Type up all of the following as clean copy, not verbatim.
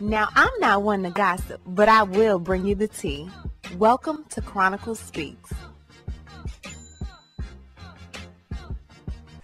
Now, I'm not one to gossip, but I will bring you the tea. Welcome to Chronicles Speaks.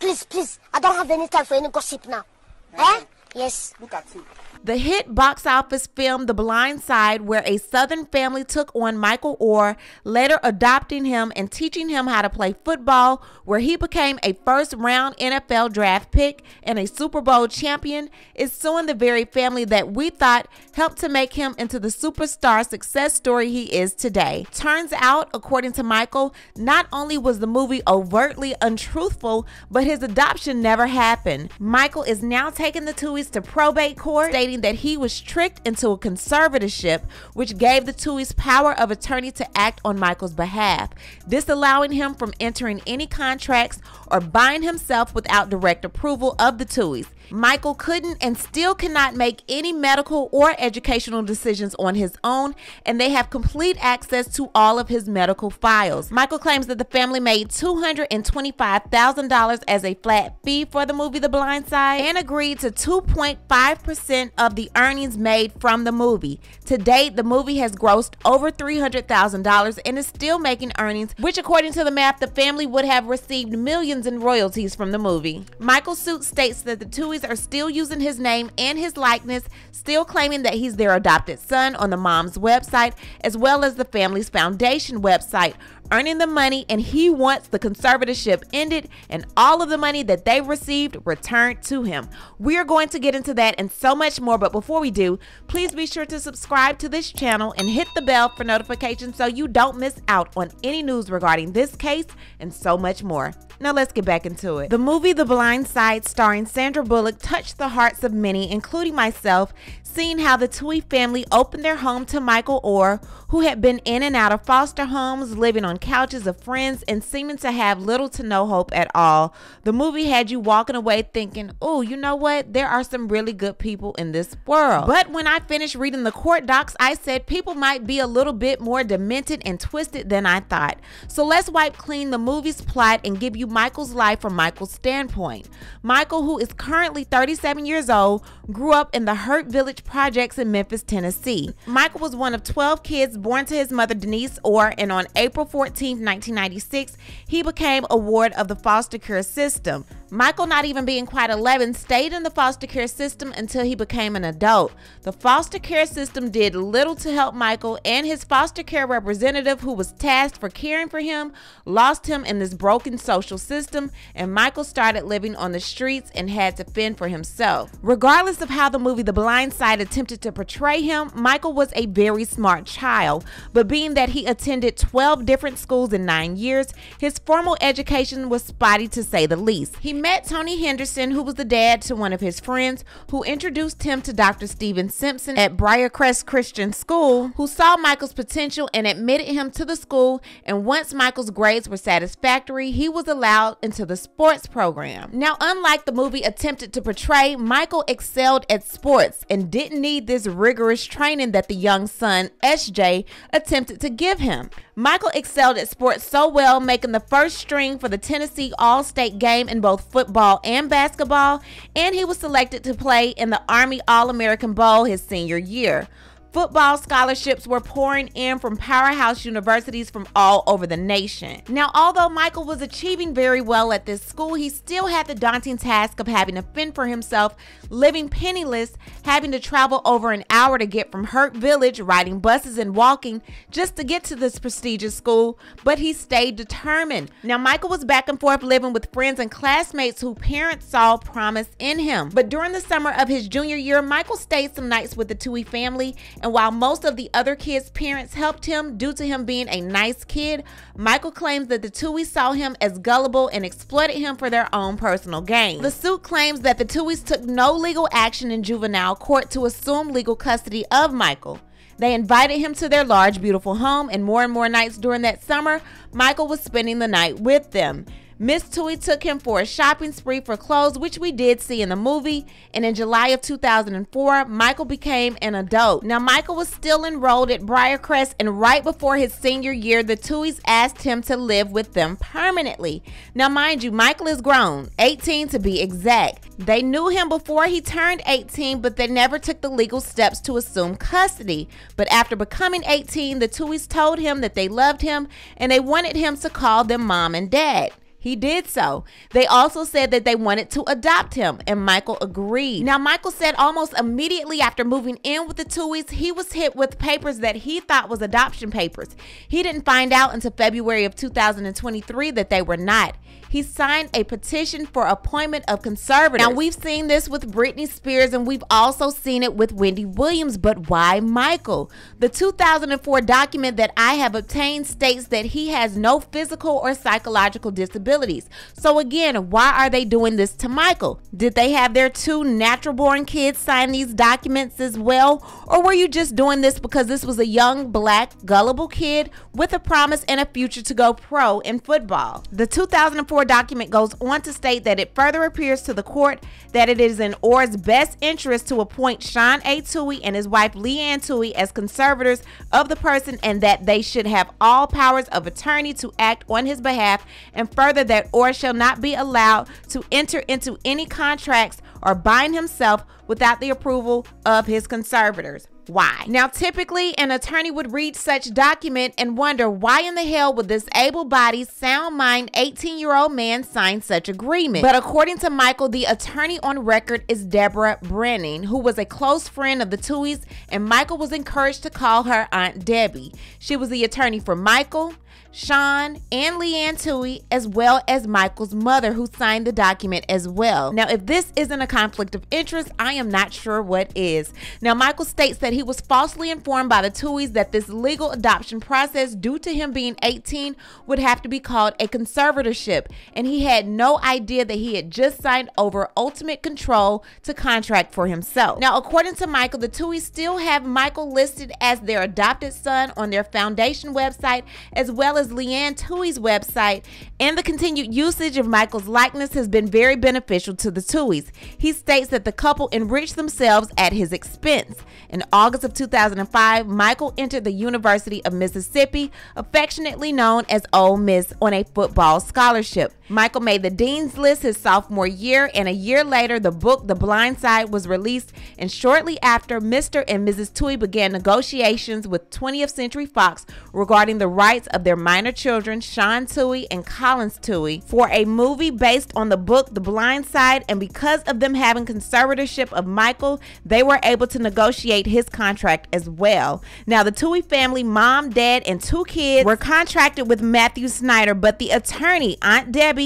Please, I don't have any time for any gossip now. Eh? Yes. Look at you. The hit box office film The Blind Side, where a Southern family took on Michael Oher, later adopting him and teaching him how to play football, where he became a first-round NFL draft pick and a Super Bowl champion, is suing the very family that we thought helped to make him into the superstar success story he is today. Turns out, according to Michael, not only was the movie overtly untruthful, but his adoption never happened. Michael is now taking the Tuohys to probate court, stating that he was tricked into a conservatorship, which gave the Tuohys power of attorney to act on Michael's behalf, disallowing him from entering any contracts or buying himself without direct approval of the Tuohys. Michael couldn't and still cannot make any medical or educational decisions on his own, and they have complete access to all of his medical files. Michael claims that the family made $225,000 as a flat fee for the movie The Blind Side and agreed to 2.5% of the earnings made from the movie. To date, the movie has grossed over $300,000 and is still making earnings, which according to the math, the family would have received millions in royalties from the movie. Michael's suit states that the Tuohys are still using his name and his likeness, still claiming that he's their adopted son on the mom's website as well as the family's foundation website, earning the money, and he wants the conservatorship ended and all of the money that they received returned to him. We are going to get into that and so much more, but before we do, please be sure to subscribe to this channel and hit the bell for notifications so you don't miss out on any news regarding this case and so much more. Now let's get back into it. The movie The Blind Side, starring Sandra Bullock, touched the hearts of many, including myself, seeing how the Tuohy family opened their home to Michael Oher, who had been in and out of foster homes, living on couches of friends, and seeming to have little to no hope at all. The movie had you walking away thinking, oh, you know what? There are some really good people in this world. But when I finished reading the court docs, I said people might be a little bit more demented and twisted than I thought. So let's wipe clean the movie's plot and give you Michael's life from Michael's standpoint. Michael, who is currently 37 years old, grew up in the Hurt Village projects in Memphis, Tennessee. Michael was one of 12 kids born to his mother Denise Oher, and on April 14, 1996, he became a ward of the foster care system. Michael, not even being quite 11, stayed in the foster care system until he became an adult. The foster care system did little to help Michael, and his foster care representative, who was tasked for caring for him, lost him in this broken social system, and Michael started living on the streets and had to fend for himself. Regardless of how the movie The Blind Side attempted to portray him, Michael was a very smart child, but being that he attended 12 different schools in 9 years, his formal education was spotty to say the least. He met Tony Henderson, who was the dad to one of his friends, who introduced him to Dr. Stephen Simpson at Briarcrest Christian School, who saw Michael's potential and admitted him to the school, and once Michael's grades were satisfactory, he was allowed into the sports program. Now, unlike the movie attempted to portray, Michael excelled at sports and didn't need this rigorous training that the young son, SJ, attempted to give him. Michael excelled at sports so well, making the first string for the Tennessee All-State game in both football and basketball, and he was selected to play in the Army All-American Bowl his senior year. Football scholarships were pouring in from powerhouse universities from all over the nation. Now, although Michael was achieving very well at this school, he still had the daunting task of having to fend for himself, living penniless, having to travel over an hour to get from Hurt Village, riding buses and walking just to get to this prestigious school, but he stayed determined. Now, Michael was back and forth living with friends and classmates whose parents saw promise in him. But during the summer of his junior year, Michael stayed some nights with the Tuohy family, and while most of the other kids' parents helped him due to him being a nice kid, Michael claims that the Tuohys saw him as gullible and exploited him for their own personal gain. The suit claims that the Tuohys took no legal action in juvenile court to assume legal custody of Michael. They invited him to their large, beautiful home, and more nights during that summer, Michael was spending the night with them. Miss Tuohy took him for a shopping spree for clothes, which we did see in the movie, and in July of 2004, Michael became an adult. Now, Michael was still enrolled at Briarcrest, and right before his senior year, the Tuohys asked him to live with them permanently. Now, mind you, Michael is grown, 18 to be exact. They knew him before he turned 18, but they never took the legal steps to assume custody. But after becoming 18, the Tuohys told him that they loved him and they wanted him to call them mom and dad. He did so. They also said that they wanted to adopt him, and Michael agreed. Now, Michael said almost immediately after moving in with the Tuohys, he was hit with papers that he thought was adoption papers. He didn't find out until February of 2023 that they were not. He signed a petition for appointment of conservators. Now, we've seen this with Britney Spears, and we've also seen it with Wendy Williams, but why Michael? The 2004 document that I have obtained states that he has no physical or psychological disabilities. So again, why are they doing this to Michael? Did they have their two natural-born kids sign these documents as well? Or were you just doing this because this was a young, black, gullible kid with a promise and a future to go pro in football? The 2004 document goes on to state that it further appears to the court that it is in Oher's best interest to appoint Sean A. Tuohy and his wife Leanne Tuohy as conservators of the person, and that they should have all powers of attorney to act on his behalf, and further that Oher shall not be allowed to enter into any contracts or bind himself without the approval of his conservators. Why? Now, typically, an attorney would read such document and wonder why in the hell would this able-bodied, sound-mind 18-year-old man sign such agreement? But according to Michael, the attorney on record is Deborah Brenning, who was a close friend of the Tuohys, and Michael was encouraged to call her Aunt Debbie. She was the attorney for Michael, Sean, and Leanne Tuohy, as well as Michael's mother, who signed the document as well. Now, if this isn't a conflict of interest, I am not sure what is. Now, Michael states that he was falsely informed by the Tuohys that this legal adoption process, due to him being 18, would have to be called a conservatorship, and he had no idea that he had just signed over ultimate control to contract for himself. Now, according to Michael, the Tuohys still have Michael listed as their adopted son on their foundation website, as well as Leanne Tuohy's website, and the continued usage of Michael's likeness has been very beneficial to the Tuohys. He states that the couple enriched themselves at his expense. In August of 2005, Michael entered the University of Mississippi, affectionately known as Ole Miss, on a football scholarship. Michael made the dean's list his sophomore year, and a year later, the book The Blind Side was released, and shortly after, Mr. and Mrs. Tuohy began negotiations with 20th Century Fox regarding the rights of their minor children, Sean Tuohy and Collins Tuohy, for a movie based on the book The Blind Side, and because of them having conservatorship of Michael, they were able to negotiate his contract as well. Now, the Tuohy family, mom, dad, and 2 kids, were contracted with Matthew Snyder, but the attorney, Aunt Debbie,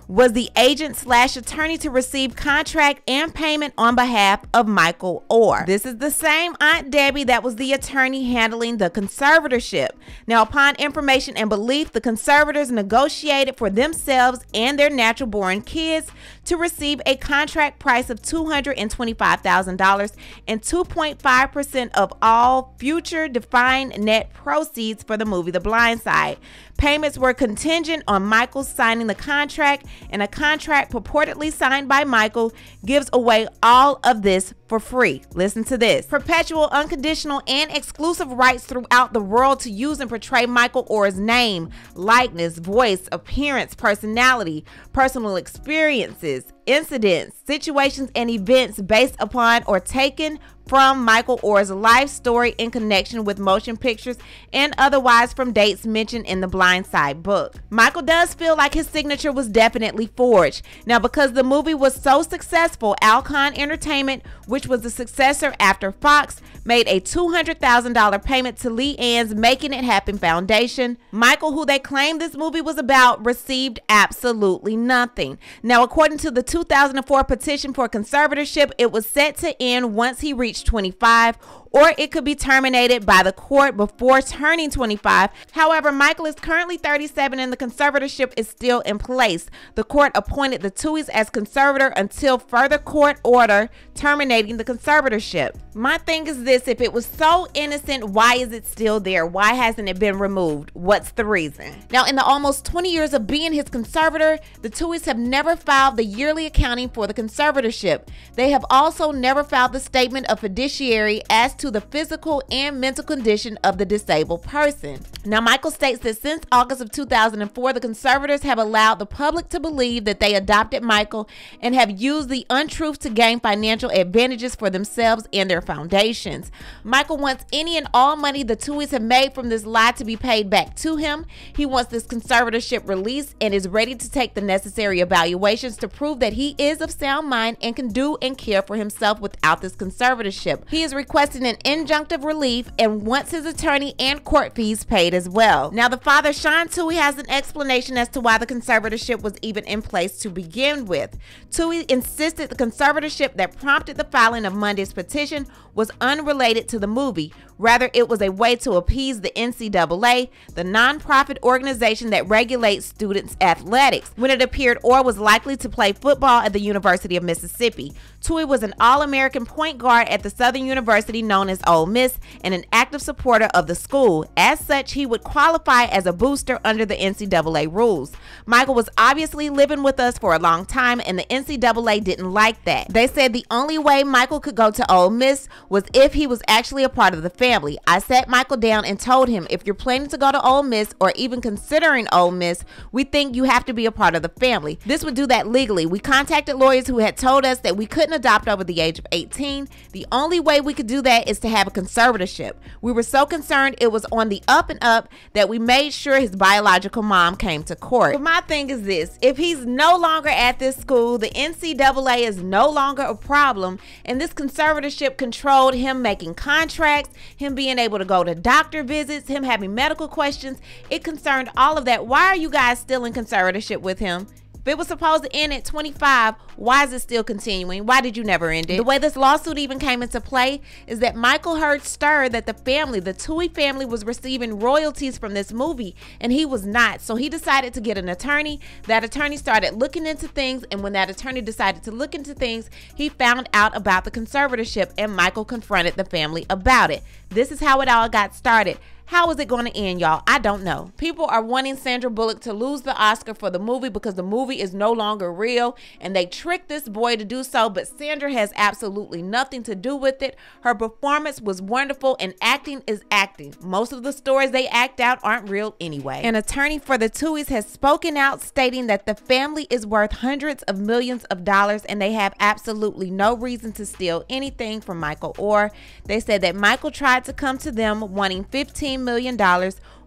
was the agent/attorney to receive contract and payment on behalf of Michael Oher. This is the same Aunt Debbie that was the attorney handling the conservatorship. Now, upon information and belief, the conservators negotiated for themselves and their natural-born kids to receive a contract price of $225,000 and 2.5% of all future defined net proceeds for the movie The Blind Side. Payments were contingent on Michael signing the contract, and a contract purportedly signed by Michael gives away all of this for free. Listen to this. Perpetual, unconditional, and exclusive rights throughout the world to use and portray Michael Oher's name, likeness, voice, appearance, personality, personal experiences, incidents, situations, and events based upon or taken from Michael Oher's life story in connection with motion pictures and otherwise from dates mentioned in the Blind Side book. Michael does feel like his signature was definitely forged. Now, because the movie was so successful, Alcon Entertainment, which was the successor after Fox, made a $200,000 payment to Leanne's Making It Happen Foundation. Michael, who they claimed this movie was about, received absolutely nothing. Now, according to the 2004 petition for conservatorship, it was set to end once he reached 25, or it could be terminated by the court before turning 25. However, Michael is currently 37 and the conservatorship is still in place. The court appointed the Tuohys as conservator until further court order terminating the conservatorship. My thing is this: if it was so innocent, why is it still there? Why hasn't it been removed? What's the reason? Now, in the almost 20 years of being his conservator, the Tuohys have never filed the yearly accounting for the conservatorship. They have also never filed the statement of fiduciary as to the physical and mental condition of the disabled person. Now, Michael states that since August of 2004, the conservators have allowed the public to believe that they adopted Michael and have used the untruth to gain financial advantages for themselves and their foundations. Michael wants any and all money the Tuohys have made from this lie to be paid back to him. He wants this conservatorship released and is ready to take the necessary evaluations to prove that he is of sound mind and can do and care for himself without this conservatorship. He is requesting an injunctive relief and wants his attorney and court fees paid as well. Now, the father, Sean Tuohy, has an explanation as to why the conservatorship was even in place to begin with. Tuohy insisted the conservatorship that prompted the filing of Monday's petition was unrelated to the movie. Rather, it was a way to appease the NCAA, the nonprofit organization that regulates students' athletics, when it appeared Oher was likely to play football at the University of Mississippi. Tuohy was an All-American point guard at the Southern University known as Ole Miss and an active supporter of the school. As such, he would qualify as a booster under the NCAA rules. Michael was obviously living with us for a long time, and the NCAA didn't like that. They said the only way Michael could go to Ole Miss was if he was actually a part of the family. I sat Michael down and told him, if you're planning to go to Ole Miss or even considering Ole Miss, we think you have to be a part of the family. This would do that legally. We contacted lawyers who had told us that we couldn't adopt over the age of 18. The only way we could do that is to have a conservatorship. We were so concerned it was on the up and up that we made sure his biological mom came to court. But my thing is this: if he's no longer at this school, the NCAA is no longer a problem, and this conservatorship controlled him making contracts, him being able to go to doctor visits, him having medical questions. It concerned all of that. Why are you guys still in conservatorship with him? If it was supposed to end at 25, why is it still continuing? Why did you never end it? The way this lawsuit even came into play is that Michael heard stir that the Tuohy family was receiving royalties from this movie, and he was not. So he decided to get an attorney. That attorney started looking into things, and when that attorney decided to look into things, he found out about the conservatorship, and Michael confronted the family about it. This is how it all got started. How is it going to end, y'all? I don't know. People are wanting Sandra Bullock to lose the Oscar for the movie because the movie is no longer real, and they tricked this boy to do so, but Sandra has absolutely nothing to do with it. Her performance was wonderful, and acting is acting. Most of the stories they act out aren't real anyway. An attorney for the Tuohys has spoken out stating that the family is worth hundreds of millions of dollars, and they have absolutely no reason to steal anything from Michael Oher. They said that Michael tried to come to them wanting $15 million,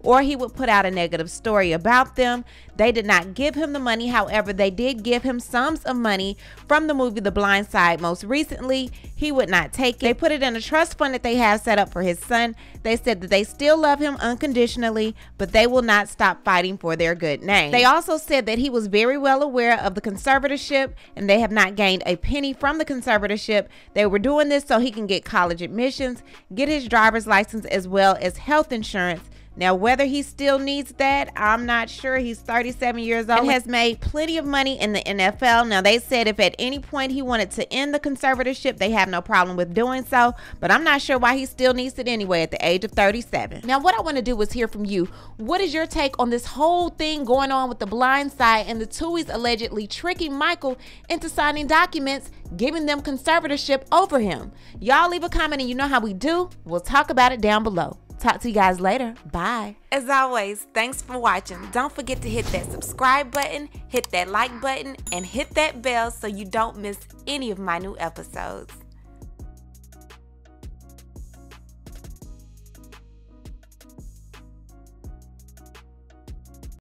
or he would put out a negative story about them. They did not give him the money. However, they did give him sums of money from the movie The Blind Side most recently. He would not take it. They put it in a trust fund that they have set up for his son. They said that they still love him unconditionally, but they will not stop fighting for their good name. They also said that he was very well aware of the conservatorship, and they have not gained a penny from the conservatorship. They were doing this so he can get college admissions, get his driver's license, as well as health insurance. Now, whether he still needs that, I'm not sure. He's 37 years old and has made plenty of money in the NFL. Now, they said if at any point he wanted to end the conservatorship, they have no problem with doing so, but I'm not sure why he still needs it anyway at the age of 37. Now, what I want to do is hear from you. What is your take on this whole thing going on with The Blind Side and the Tuohys allegedly tricking Michael into signing documents, giving them conservatorship over him? Y'all leave a comment, and you know how we do. We'll talk about it down below. Talk to you guys later. Bye. As always, thanks for watching. Don't forget to hit that subscribe button, hit that like button, and hit that bell so you don't miss any of my new episodes.